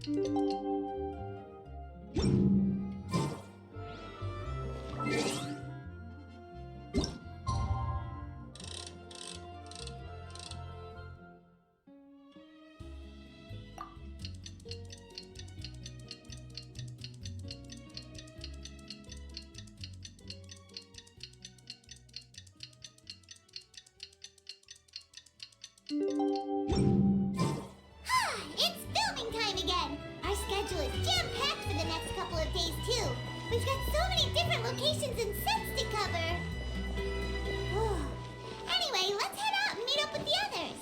It's filming time again! Our schedule is jam-packed for the next couple of days, too. We've got so many different locations and sets to cover. Anyway, let's head out and meet up with the others.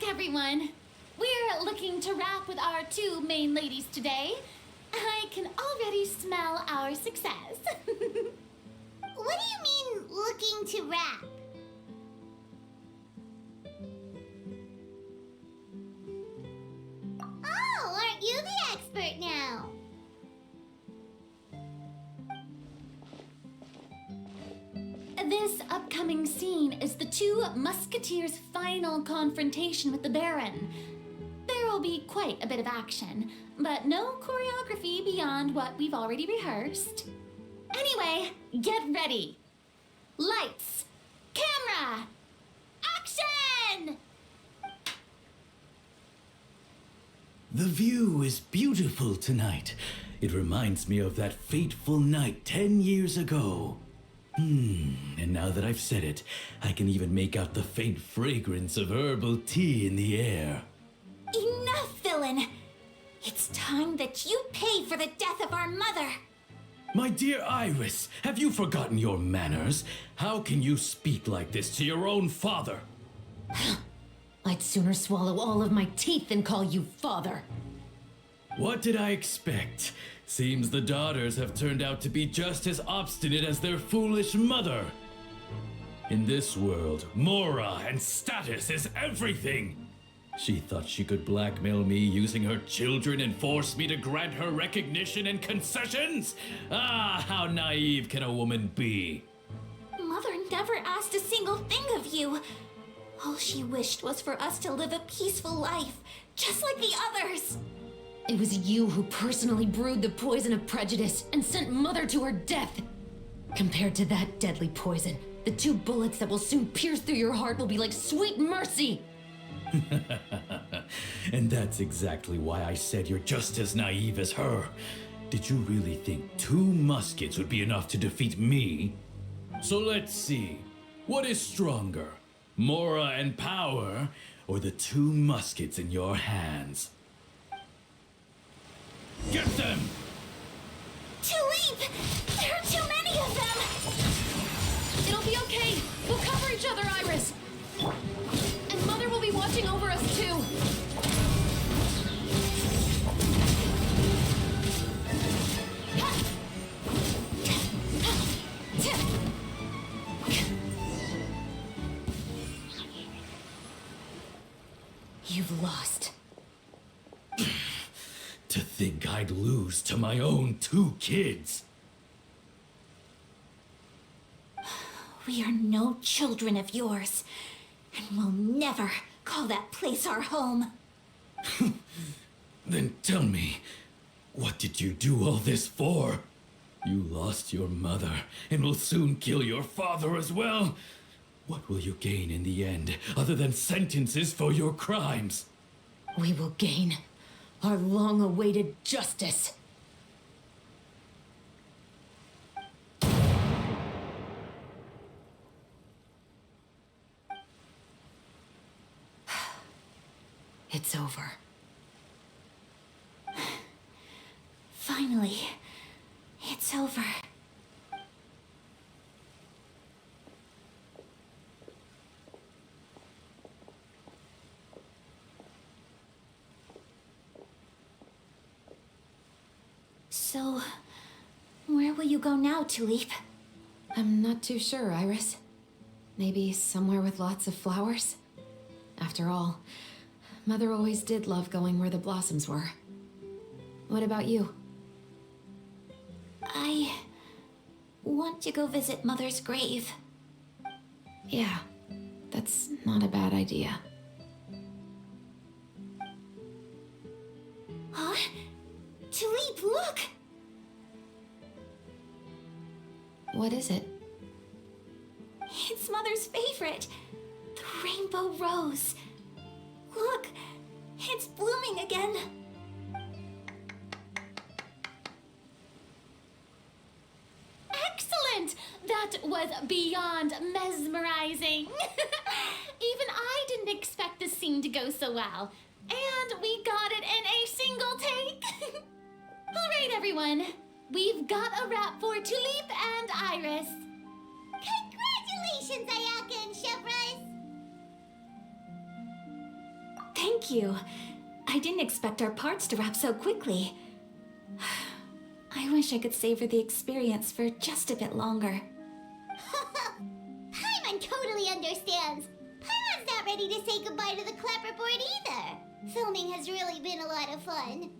Everyone, we're looking to wrap with our two main ladies today. I can already smell our success. What do you mean, looking to wrap? Oh, aren't you the expert now? This upcoming scene is the two Musketeers' final confrontation with the Baron. There will be quite a bit of action, but no choreography beyond what we've already rehearsed. Anyway, get ready. Lights, camera, action! The view is beautiful tonight. It reminds me of that fateful night 10 years ago. And now that I've said it, I can even make out the faint fragrance of herbal tea in the air. Enough, villain! It's time that you pay for the death of our mother! My dear Iris, have you forgotten your manners? How can you speak like this to your own father? I'd sooner swallow all of my teeth than call you father. What did I expect? Seems the daughters have turned out to be just as obstinate as their foolish mother. In this world, Mora and status is everything. She thought she could blackmail me using her children and force me to grant her recognition and concessions? Ah, how naive can a woman be? Mother never asked a single thing of you. All she wished was for us to live a peaceful life, just like the others. It was you who personally brewed the poison of prejudice and sent Mother to her death. Compared to that deadly poison, the 2 bullets that will soon pierce through your heart will be like sweet mercy. And that's exactly why I said you're just as naive as her. Did you really think 2 muskets would be enough to defeat me? So let's see. What is stronger, Mora and power, or the 2 muskets in your hands? Get them! Tulip! There are too many of them! It'll be okay. We'll cover each other, Iris. And Mother will be watching over us, too. You've lost. To think I'd lose to my own 2 kids. We are no children of yours, and we'll never call that place our home. Then tell me, what did you do all this for? You lost your mother and will soon kill your father as well. What will you gain in the end, other than sentences for your crimes? We will gain our long-awaited justice. It's over. Finally, it's over. So, where will you go now, Tulip? I'm not too sure, Iris. Maybe somewhere with lots of flowers? After all, Mother always did love going where the blossoms were. What about you? I want to go visit Mother's grave. Yeah, that's not a bad idea. Huh? Tulip, look! What is it? It's Mother's favorite, the rainbow rose. Look, it's blooming again. Excellent! That was beyond mesmerizing. Even I didn't expect the scene to go so well. And we got it in a single take. All right, everyone. We've got a wrap for Tulip and Iris. Congratulations, Ayaka and Chevrese! Thank you. I didn't expect our parts to wrap so quickly. I wish I could savor the experience for just a bit longer. Paimon totally understands. Paimon's not ready to say goodbye to the clapperboard either. Filming has really been a lot of fun.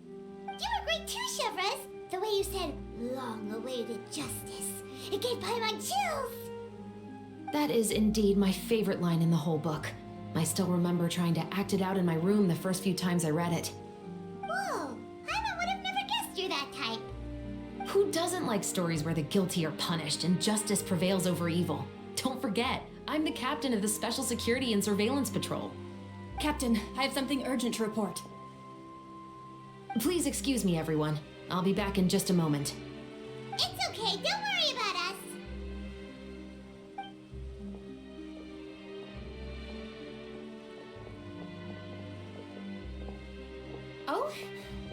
You were great too, Chevrese. The way you said, long-awaited justice. It gave Paimon chills. That is indeed my favorite line in the whole book. I still remember trying to act it out in my room the first few times I read it. Whoa, Paimon would have never guessed you're that type. Who doesn't like stories where the guilty are punished and justice prevails over evil? Don't forget, I'm the captain of the Special Security and Surveillance Patrol. Captain, I have something urgent to report. Please excuse me, everyone. I'll be back in just a moment. It's okay, don't worry about us. Oh?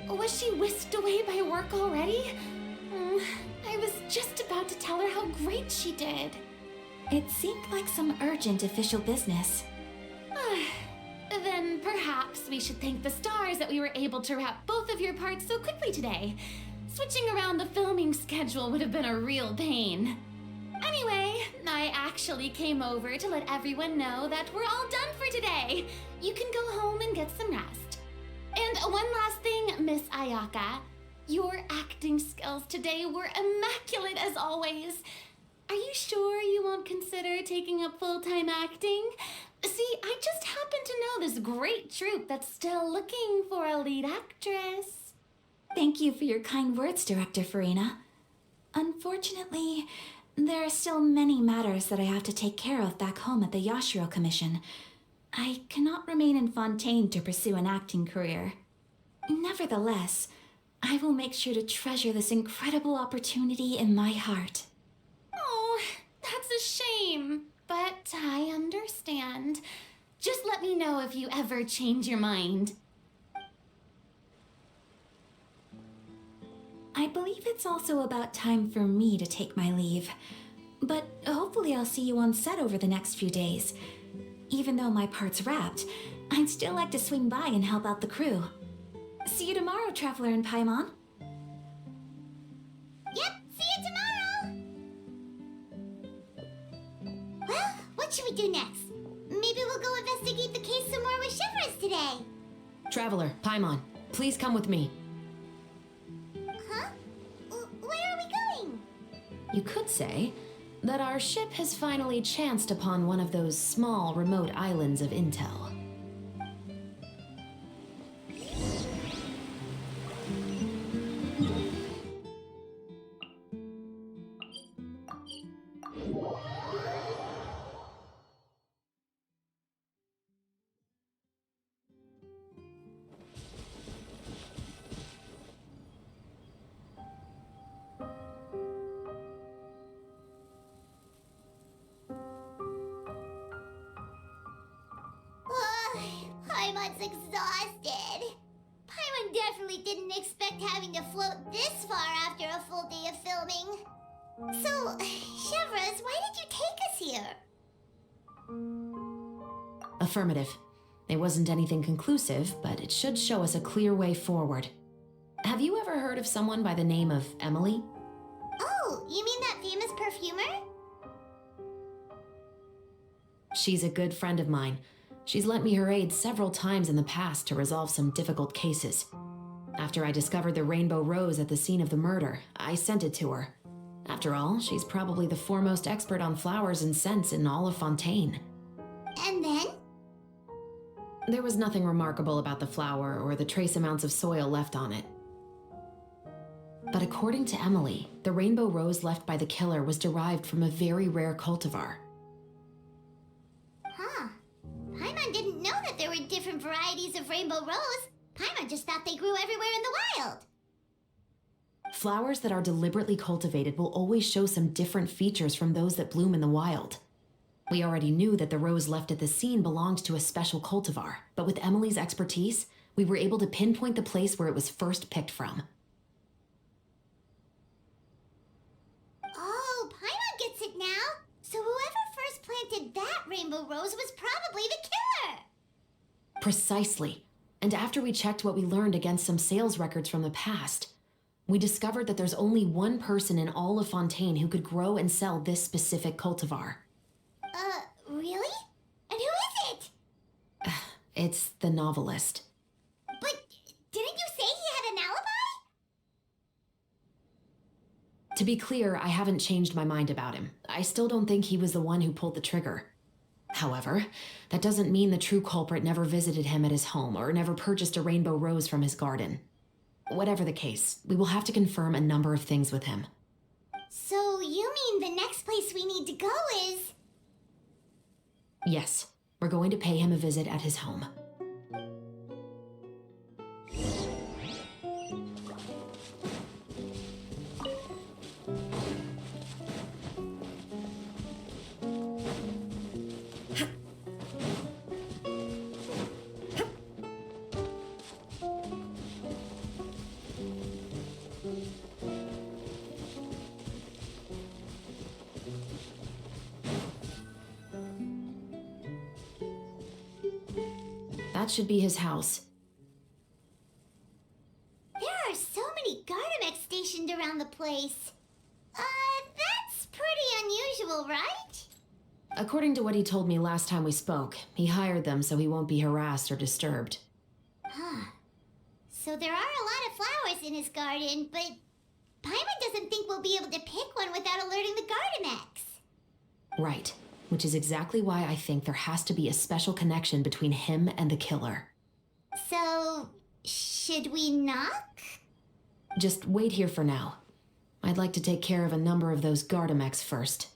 Was she whisked away by work already? I was just about to tell her how great she did. It seemed like some urgent official business. Then perhaps we should thank the stars that we were able to wrap both of your parts so quickly today. Switching around the filming schedule would have been a real pain. Anyway, I actually came over to let everyone know that we're all done for today. You can go home and get some rest. And one last thing, Miss Ayaka. Your acting skills today were immaculate as always. Are you sure you won't consider taking up full-time acting? See, I just happen to know this great troupe that's still looking for a lead actress. Thank you for your kind words, Director Farina. Unfortunately, there are still many matters that I have to take care of back home at the Yashiro Commission. I cannot remain in Fontaine to pursue an acting career. Nevertheless, I will make sure to treasure this incredible opportunity in my heart. Oh, that's a shame, but I understand. Just let me know if you ever change your mind. I believe it's also about time for me to take my leave. But hopefully I'll see you on set over the next few days. Even though my part's wrapped, I'd still like to swing by and help out the crew. See you tomorrow, Traveler and Paimon. Yep, see you tomorrow! Well, what should we do next? Maybe we'll go investigate the case some more with Chevrese today. Traveler, Paimon, please come with me. Huh? Where are we going? You could say that our ship has finally chanced upon one of those small, remote islands of intel. Paimon Paimon's exhausted. Paimon definitely didn't expect having to float this far after a full day of filming. So, Chevrese, why did you take us here? Affirmative. It wasn't anything conclusive, but it should show us a clear way forward. Have you ever heard of someone by the name of Emily? Oh, you mean that famous perfumer? She's a good friend of mine. She's lent me her aid several times in the past to resolve some difficult cases. After I discovered the rainbow rose at the scene of the murder, I sent it to her. After all, she's probably the foremost expert on flowers and scents in all of Fontaine. And then? There was nothing remarkable about the flower or the trace amounts of soil left on it. But according to Emily, the rainbow rose left by the killer was derived from a very rare cultivar. Huh. Paimon didn't know that there were different varieties of rainbow rose. Paimon just thought they grew everywhere in the wild. Flowers that are deliberately cultivated will always show some different features from those that bloom in the wild. We already knew that the rose left at the scene belonged to a special cultivar, but with Emily's expertise, we were able to pinpoint the place where it was first picked from. Oh, Paimon gets it now. So whoever first planted that rainbow rose was probably the killer. Precisely. And after we checked what we learned against some sales records from the past, we discovered that there's only one person in all of Fontaine who could grow and sell this specific cultivar. Really? And who is it? It's the novelist. But didn't you say he had an alibi? To be clear, I haven't changed my mind about him. I still don't think he was the one who pulled the trigger. However, that doesn't mean the true culprit never visited him at his home or never purchased a rainbow rose from his garden. Whatever the case, we will have to confirm a number of things with him. So you mean the next place we need to go is... Yes, we're going to pay him a visit at his home. That should be his house. There are so many Gardamex stationed around the place. That's pretty unusual, right? According to what he told me last time we spoke, he hired them so he won't be harassed or disturbed. Huh. So there are a lot of flowers in his garden, but Paimon doesn't think we'll be able to pick one without alerting the Gardamex. Right, which is exactly why I think there has to be a special connection between him and the killer. So, should we knock? Just wait here for now. I'd like to take care of a number of those Gardamex first.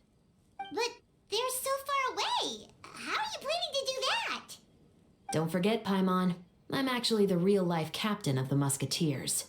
But they're so far away. How are you planning to do that? Don't forget, Paimon, I'm actually the real-life captain of the Musketeers.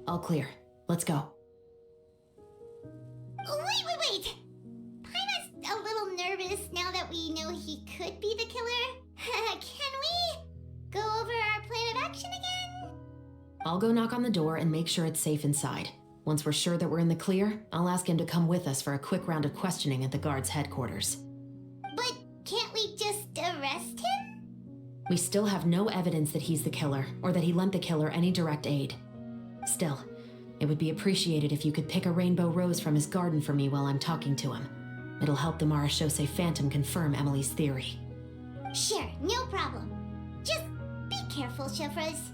All clear. Let's go. Wait! Paimon's a little nervous now that we know he could be the killer. Can we go over our plan of action again? I'll go knock on the door and make sure it's safe inside. Once we're sure that we're in the clear, I'll ask him to come with us for a quick round of questioning at the guard's headquarters. But can't we just arrest him? We still have no evidence that he's the killer, or that he lent the killer any direct aid. Still, It would be appreciated if you could pick a rainbow rose from his garden for me while I'm talking to him. It'll help the Marachose Phantom confirm Emily's theory. Sure, no problem. Just be careful, Chevrese.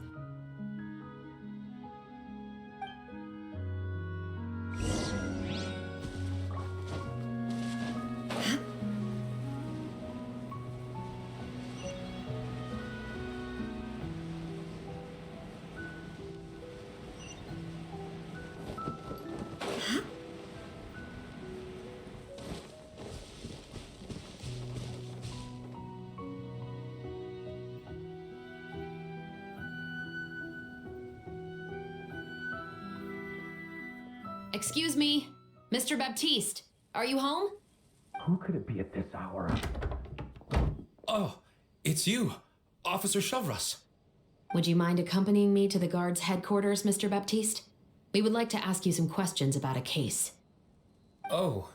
Excuse me, Mr. Baptiste, are you home? Who could it be at this hour? Oh, it's you, Officer Chevrese. Would you mind accompanying me to the guard's headquarters, Mr. Baptiste? We would like to ask you some questions about a case. Oh,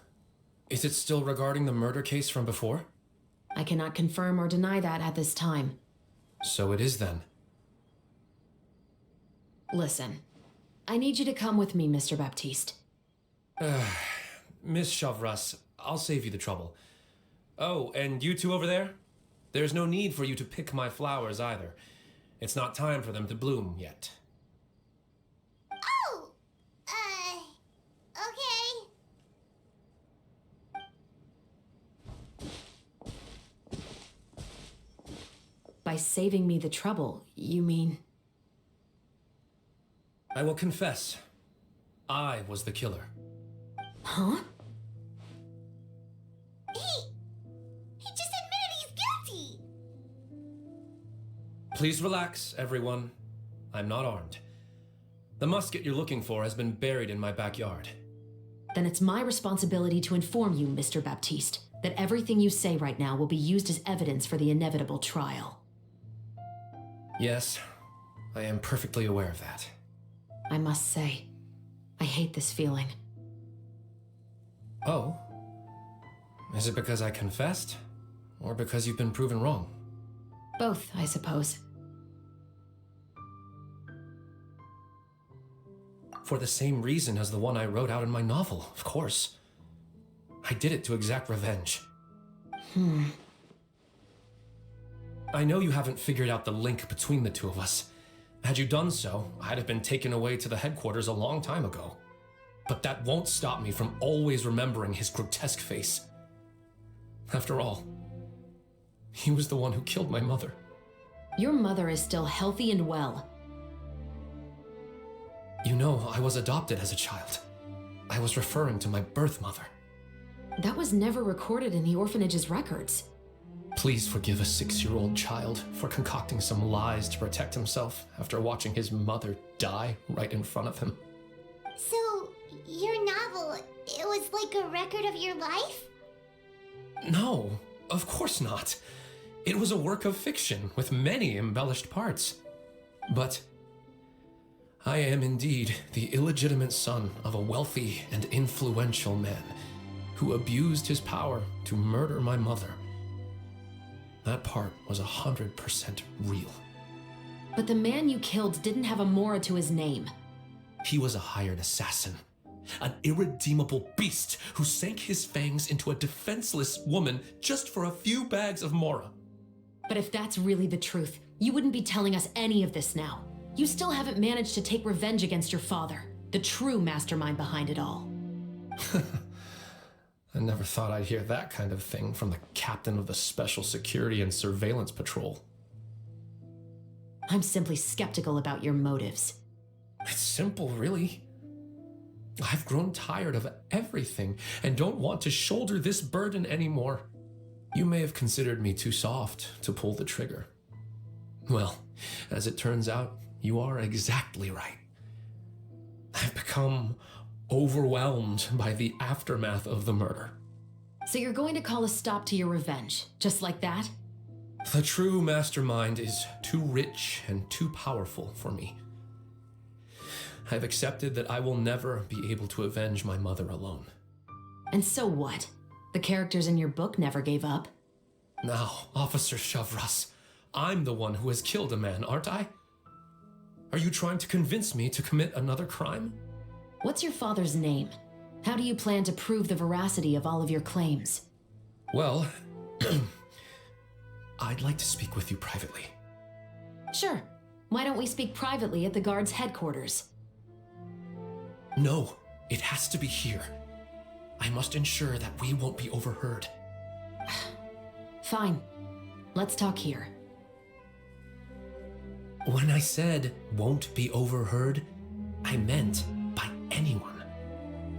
is it still regarding the murder case from before? I cannot confirm or deny that at this time. So it is then. Listen, I need you to come with me, Mr. Baptiste. Miss Chevrese, I'll save you the trouble. Oh, and you two over there? There's no need for you to pick my flowers either. It's not time for them to bloom yet. Oh! Okay. By saving me the trouble, you mean... I will confess, I was the killer. Huh? He just admitted he's guilty! Please relax, everyone. I'm not armed. The musket you're looking for has been buried in my backyard. Then it's my responsibility to inform you, Mr. Baptiste, that everything you say right now will be used as evidence for the inevitable trial. Yes, I am perfectly aware of that. I must say, I hate this feeling. Oh? Is it because I confessed? Or because you've been proven wrong? Both, I suppose. For the same reason as the one I wrote out in my novel, of course. I did it to exact revenge. I know you haven't figured out the link between the two of us. Had you done so, I'd have been taken away to the headquarters a long time ago. But that won't stop me from always remembering his grotesque face. After all, he was the one who killed my mother. Your mother is still healthy and well. You know, I was adopted as a child. I was referring to my birth mother. That was never recorded in the orphanage's records. Please forgive a 6-year-old child for concocting some lies to protect himself after watching his mother die right in front of him. So, your novel, it was like a record of your life? No, of course not. It was a work of fiction with many embellished parts. But I am indeed the illegitimate son of a wealthy and influential man who abused his power to murder my mother. That part was 100% real. But the man you killed didn't have a Mora to his name. He was a hired assassin, an irredeemable beast who sank his fangs into a defenseless woman just for a few bags of Mora. But if that's really the truth, you wouldn't be telling us any of this now. You still haven't managed to take revenge against your father, the true mastermind behind it all. I never thought I'd hear that kind of thing from the captain of the Special Security and Surveillance Patrol. I'm simply skeptical about your motives. It's simple, really. I've grown tired of everything and don't want to shoulder this burden anymore. You may have considered me too soft to pull the trigger. Well, as it turns out, you are exactly right. I've become overwhelmed by the aftermath of the murder. So you're going to call a stop to your revenge, just like that? The true mastermind is too rich and too powerful for me. I've accepted that I will never be able to avenge my mother alone. And so what? The characters in your book never gave up. Now, Officer Chevrese, I'm the one who has killed a man, aren't I? Are you trying to convince me to commit another crime? What's your father's name? How do you plan to prove the veracity of all of your claims? Well, I'd like to speak with you privately. Sure. Why don't we speak privately at the guard's headquarters? No, it has to be here. I must ensure that we won't be overheard. Fine. Let's talk here. When I said won't be overheard, I meant by anyone.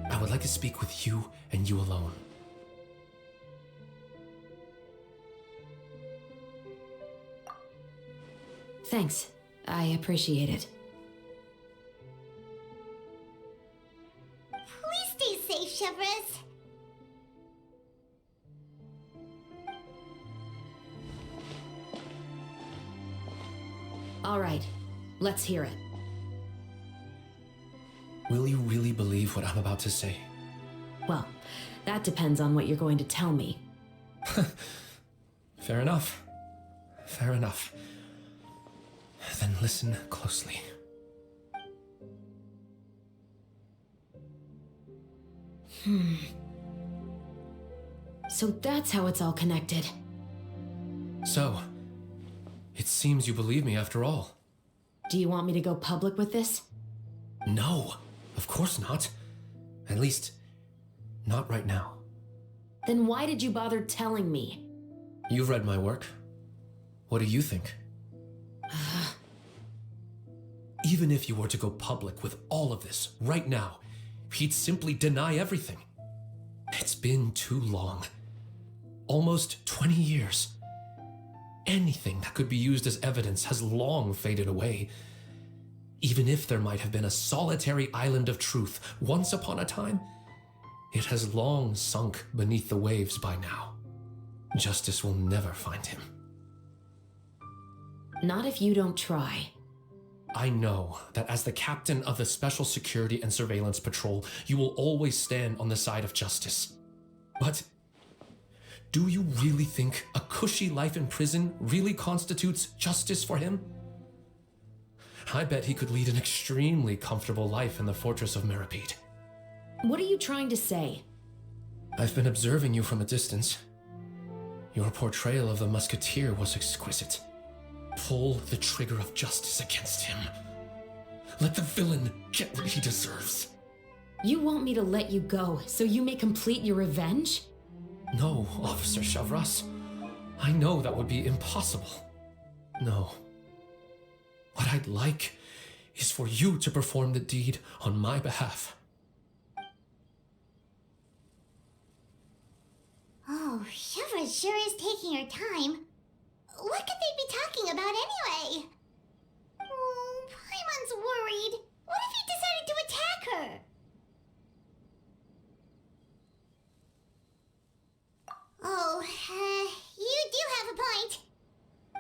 I would like to speak with you and you alone. Thanks. I appreciate it. Please stay safe, Chevrese. All right. Let's hear it. Will you really believe what I'm about to say? Well, that depends on what you're going to tell me. Fair enough. Fair enough. Then listen closely. So that's how it's all connected. So, it seems you believe me after all. Do you want me to go public with this? No, of course not. At least, not right now. Then why did you bother telling me? You've read my work. What do you think? Even if you were to go public with all of this right now, he'd simply deny everything. It's been too long. Almost 20 years. Anything that could be used as evidence has long faded away. Even if there might have been a solitary island of truth once upon a time, it has long sunk beneath the waves by now. Justice will never find him. Not if you don't try. I know that as the captain of the Special Security and Surveillance Patrol, you will always stand on the side of justice. But do you really think a cushy life in prison really constitutes justice for him? I bet he could lead an extremely comfortable life in the fortress of Meripede. What are you trying to say? I've been observing you from a distance. Your portrayal of the Musketeer was exquisite. Pull the trigger of justice against him. Let the villain get what he deserves. You want me to let you go so you may complete your revenge? No, Officer Chevrese. I know that would be impossible. No. What I'd like is for you to perform the deed on my behalf. Oh, Chevrese sure is taking her time. What could they be talking about anyway? Oh, Paimon's worried. What if he decided to attack her? Oh, you do have a point.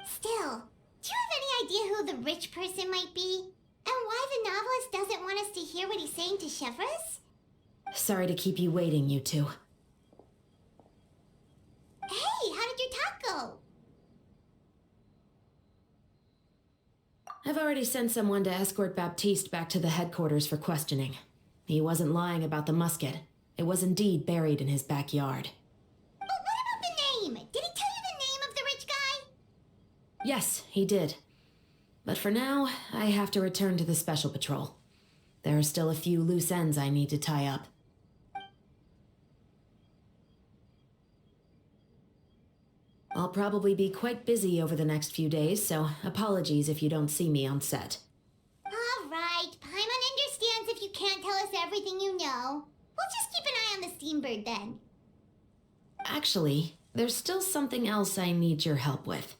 Still, do you have any idea who the rich person might be? And why the novelist doesn't want us to hear what he's saying to Chevrese? Sorry to keep you waiting, you two. Hey, how did your talk go? I've already sent someone to escort Baptiste back to the headquarters for questioning. He wasn't lying about the musket. It was indeed buried in his backyard. But what about the name? Did he tell you the name of the rich guy? Yes, he did. But for now, I have to return to the Special Patrol. There are still a few loose ends I need to tie up. I'll probably be quite busy over the next few days, so apologies if you don't see me on set. All right, Paimon understands if you can't tell us everything you know. We'll just keep an eye on the steambird then. Actually, there's still something else I need your help with.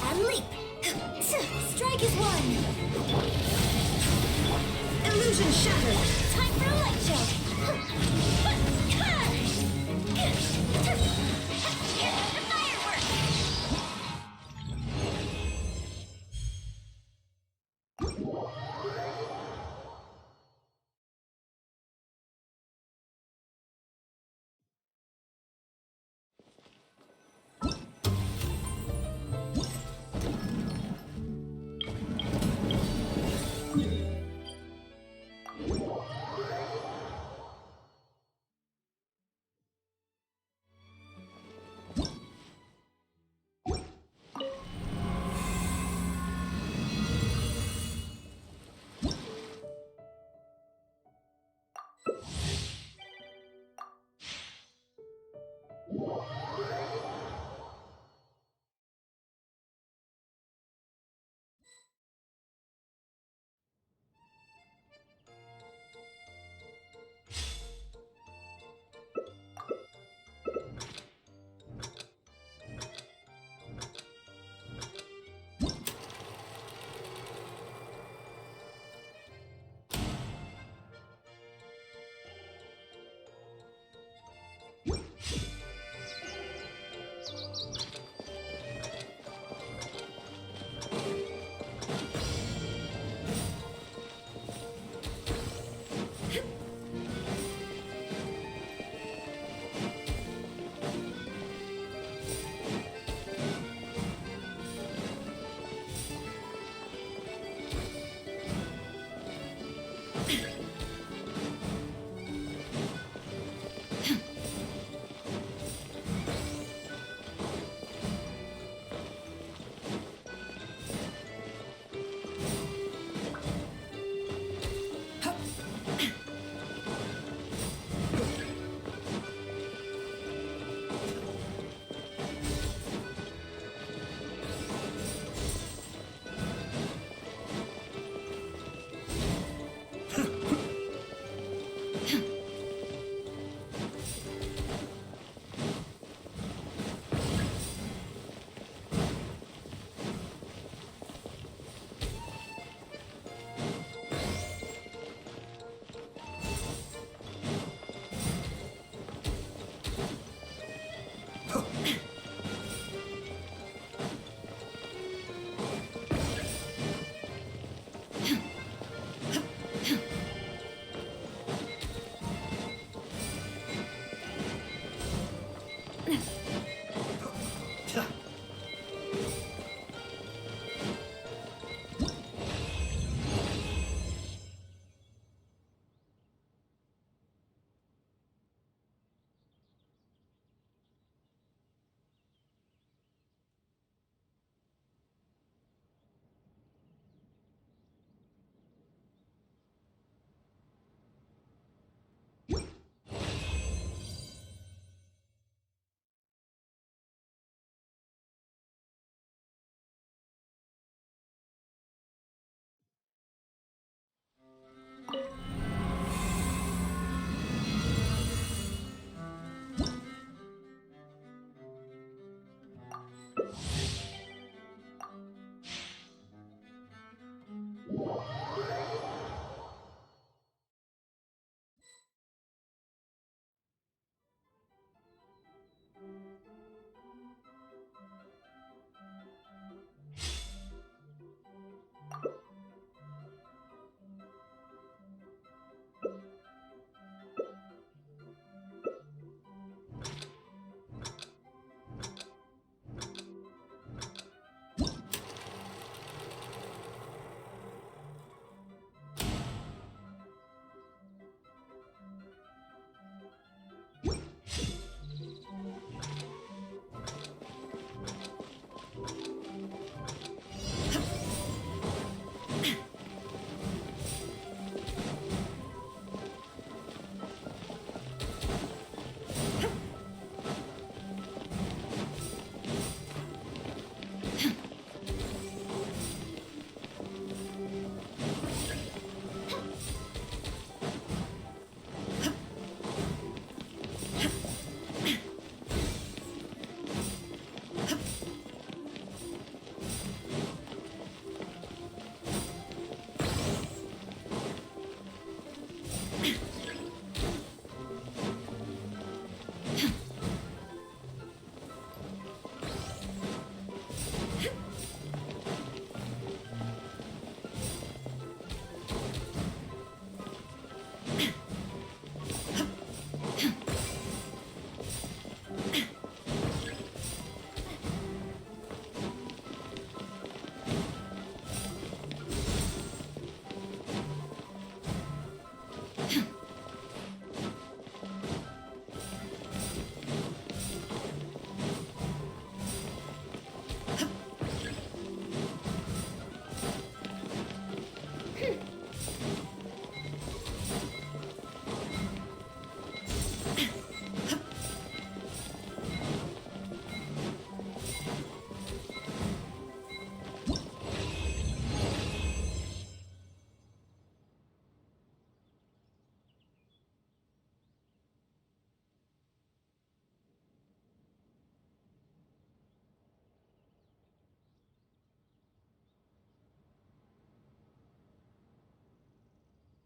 And leap! Strike is one! Illusion shattered! Time for a light show! Here's the fireworks!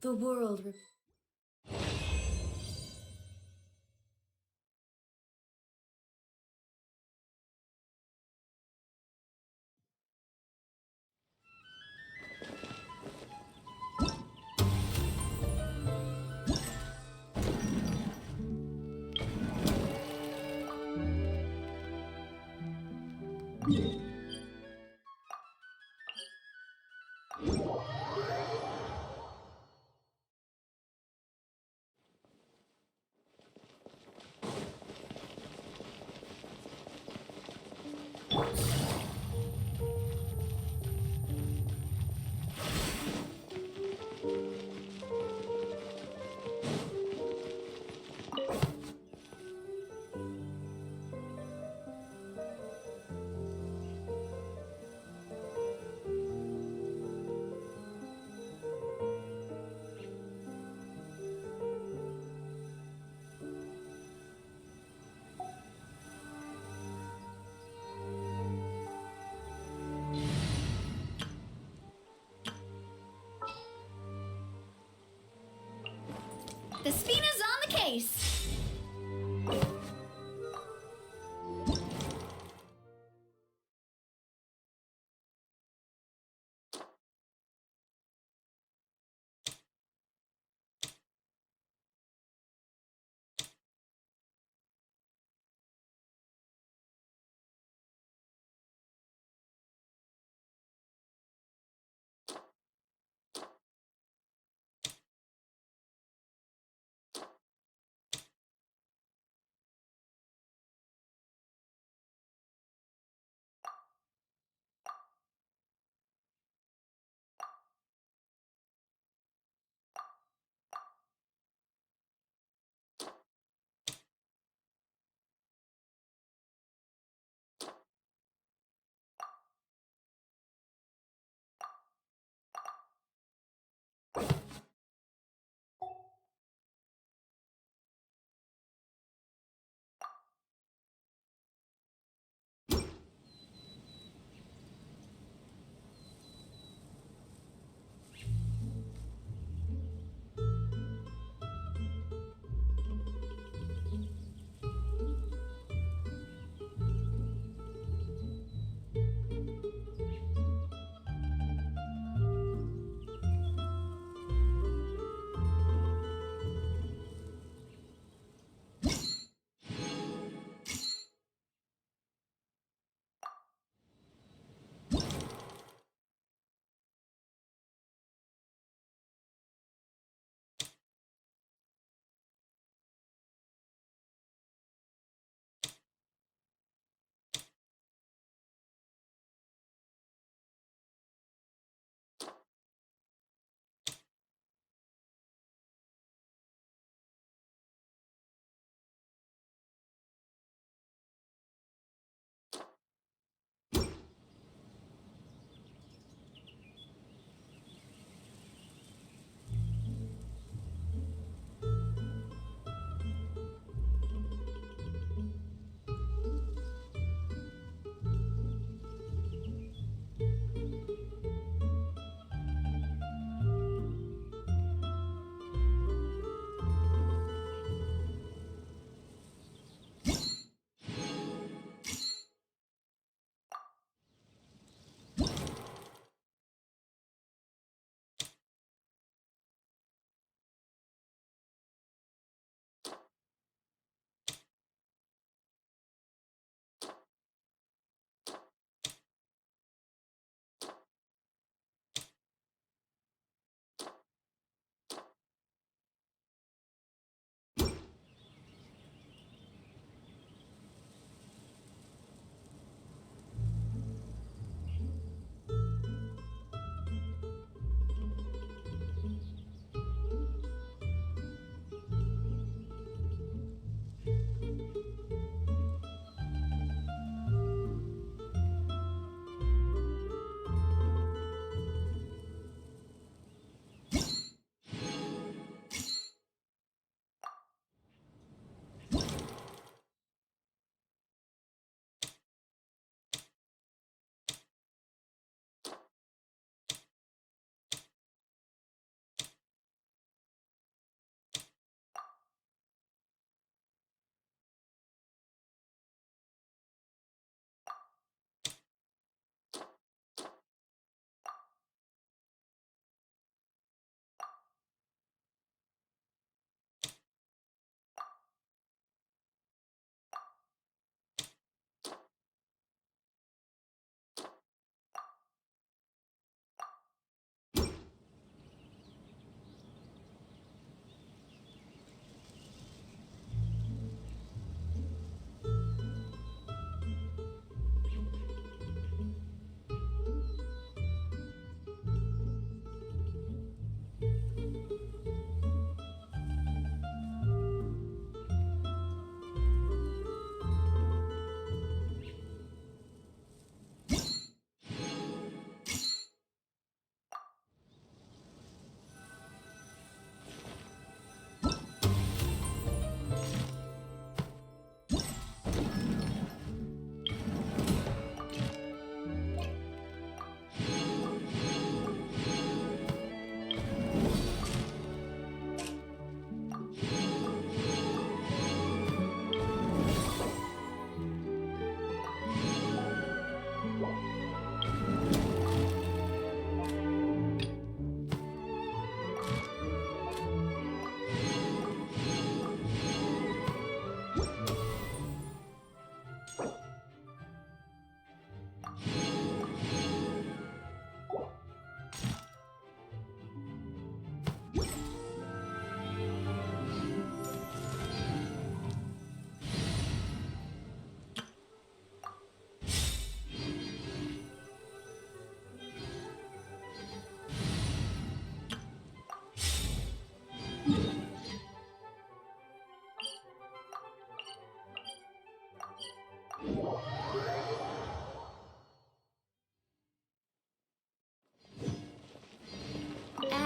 The world. The Spina's on the case!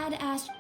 Dad asked